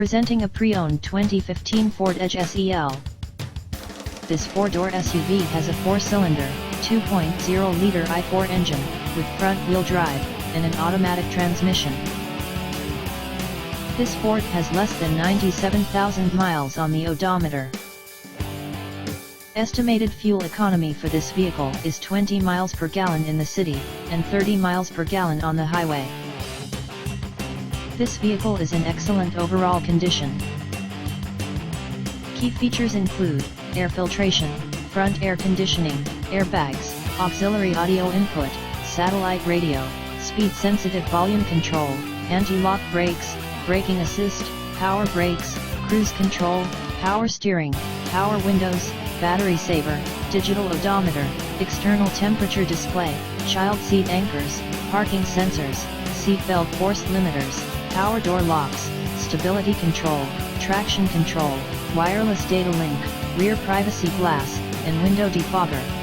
Presenting a pre-owned 2015 Ford Edge SEL. This four-door SUV has a four-cylinder, 2.0-liter i4 engine, with front-wheel drive, and an automatic transmission. This Ford has less than 97,000 miles on the odometer. Estimated fuel economy for this vehicle is 20 miles per gallon in the city, and 30 miles per gallon on the highway. This vehicle is in excellent overall condition. Key features include air filtration, front air conditioning, airbags, auxiliary audio input, satellite radio, speed-sensitive volume control, anti-lock brakes, braking assist, power brakes, cruise control, power steering, power windows, battery saver, digital odometer, external temperature display, child seat anchors, parking sensors, seat belt force limiters, power door locks, stability control, traction control, wireless data link, rear privacy glass, and window defogger.